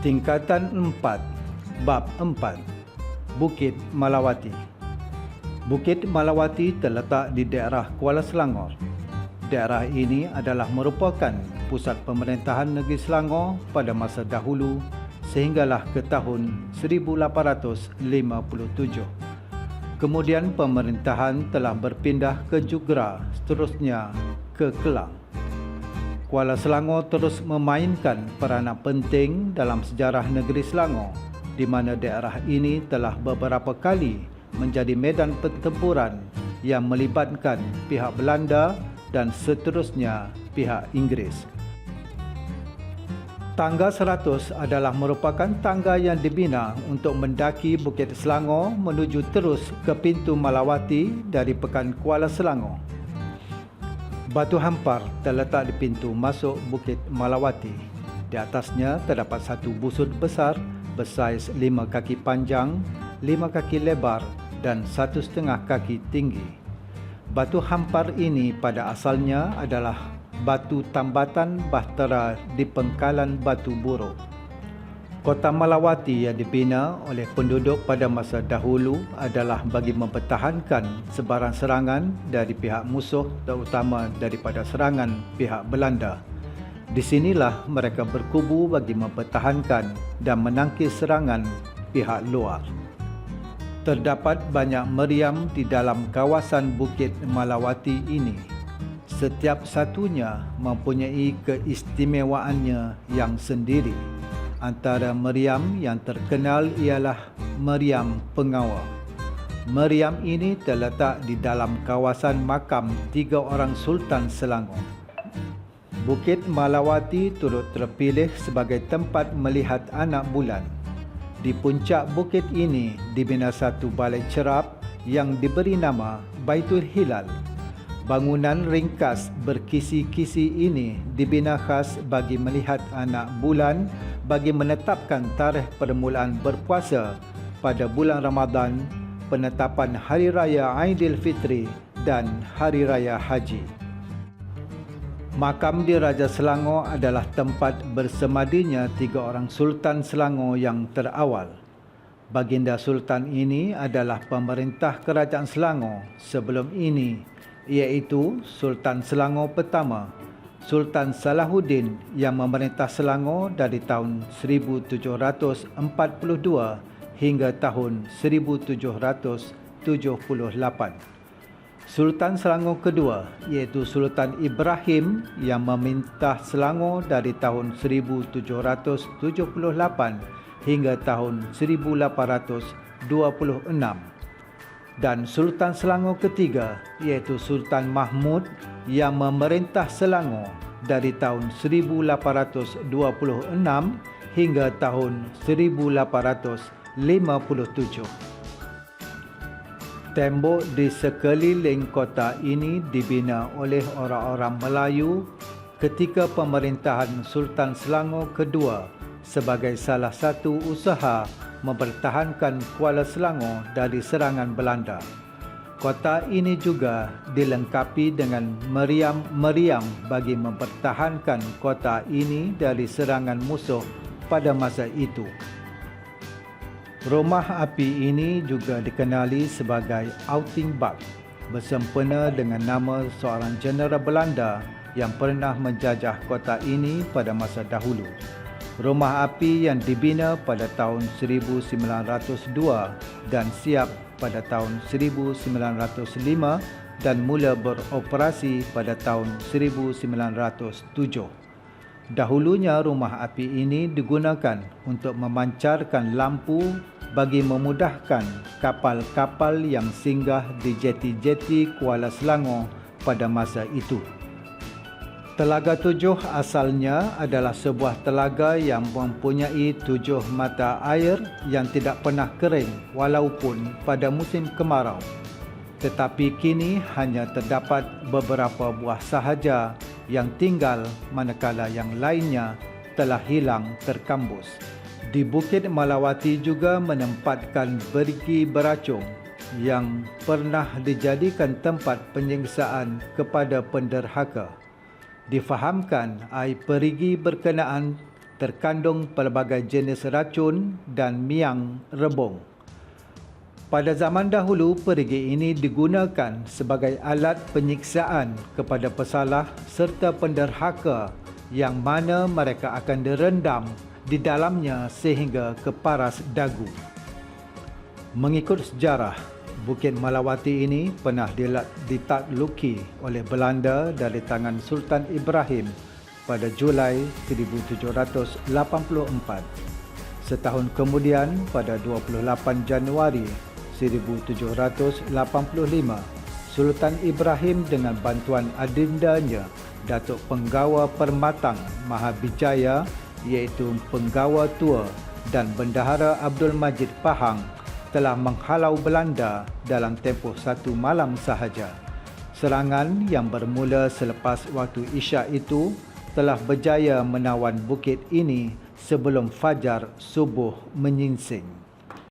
Tingkatan 4, Bab 4, Bukit Malawati. Bukit Malawati terletak di daerah Kuala Selangor. Daerah ini adalah merupakan pusat pemerintahan negeri Selangor pada masa dahulu sehinggalah ke tahun 1857. Kemudian pemerintahan telah berpindah ke Jugra, seterusnya ke Kelang. Kuala Selangor terus memainkan peranan penting dalam sejarah negeri Selangor, di mana daerah ini telah beberapa kali menjadi medan pertempuran yang melibatkan pihak Belanda dan seterusnya pihak Inggeris. Tangga 100 adalah merupakan tangga yang dibina untuk mendaki Bukit Selangor menuju terus ke pintu Malawati dari Pekan Kuala Selangor. Batu hampar terletak di pintu masuk Bukit Malawati. Di atasnya terdapat satu busur besar bersaiz 5 kaki panjang, 5 kaki lebar dan 1,5 kaki tinggi. Batu hampar ini pada asalnya adalah batu tambatan bahtera di pengkalan Batu Buruk. Kota Malawati yang dibina oleh penduduk pada masa dahulu adalah bagi mempertahankan sebarang serangan dari pihak musuh, terutama daripada serangan pihak Belanda. Di sinilah mereka berkubu bagi mempertahankan dan menangkis serangan pihak luar. Terdapat banyak meriam di dalam kawasan Bukit Malawati ini. Setiap satunya mempunyai keistimewaannya yang sendiri. Antara meriam yang terkenal ialah meriam Pengawa. Meriam ini terletak di dalam kawasan makam 3 orang Sultan Selangor. Bukit Malawati turut terpilih sebagai tempat melihat anak bulan. Di puncak bukit ini dibina satu balai cerap yang diberi nama Baitul Hilal. Bangunan ringkas berkisi-kisi ini dibina khas bagi melihat anak bulan bagi menetapkan tarikh permulaan berpuasa pada bulan Ramadan, penetapan Hari Raya Aidilfitri dan Hari Raya Haji. Makam di Raja Selangor adalah tempat bersemadinya 3 orang Sultan Selangor yang terawal. Baginda Sultan ini adalah pemerintah Kerajaan Selangor sebelum ini, iaitu Sultan Selangor pertama, Sultan Salahuddin yang memerintah Selangor dari tahun 1742 hingga tahun 1778. Sultan Selangor kedua iaitu Sultan Ibrahim yang memerintah Selangor dari tahun 1778 hingga tahun 1826. Dan Sultan Selangor ketiga iaitu Sultan Mahmud yang memerintah Selangor dari tahun 1826 hingga tahun 1857. Tembok di sekeliling kota ini dibina oleh orang-orang Melayu ketika pemerintahan Sultan Selangor kedua sebagai salah satu usaha mempertahankan Kuala Selangor dari serangan Belanda. Kota ini juga dilengkapi dengan meriam-meriam bagi mempertahankan kota ini dari serangan musuh pada masa itu. Rumah api ini juga dikenali sebagai Outingburg, bersempena dengan nama seorang jeneral Belanda yang pernah menjajah kota ini pada masa dahulu. Rumah api yang dibina pada tahun 1902 dan siap pada tahun 1905 dan mula beroperasi pada tahun 1907. Dahulunya rumah api ini digunakan untuk memancarkan lampu bagi memudahkan kapal-kapal yang singgah di jeti-jeti Kuala Selangor pada masa itu. Telaga Tujuh asalnya adalah sebuah telaga yang mempunyai 7 mata air yang tidak pernah kering walaupun pada musim kemarau. Tetapi kini hanya terdapat beberapa buah sahaja yang tinggal manakala yang lainnya telah hilang terkambus. Di Bukit Malawati juga menempatkan berigi beracung yang pernah dijadikan tempat penyiksaan kepada penderhaka. Difahamkan air perigi berkenaan terkandung pelbagai jenis racun dan miang rebung. Pada zaman dahulu, perigi ini digunakan sebagai alat penyiksaan kepada pesalah serta penderhaka yang mana mereka akan direndam di dalamnya sehingga ke paras dagu. Mengikut sejarah, Bukit Malawati ini pernah ditakluki oleh Belanda dari tangan Sultan Ibrahim pada Julai 1784. Setahun kemudian, pada 28 Januari 1785, Sultan Ibrahim dengan bantuan adindanya, Datuk Penggawa Permatang Mahabijaya iaitu Penggawa Tua dan Bendahara Abdul Majid Pahang telah menghalau Belanda dalam tempoh 1 malam sahaja. Serangan yang bermula selepas waktu Isyak itu telah berjaya menawan bukit ini sebelum fajar subuh menyingsing.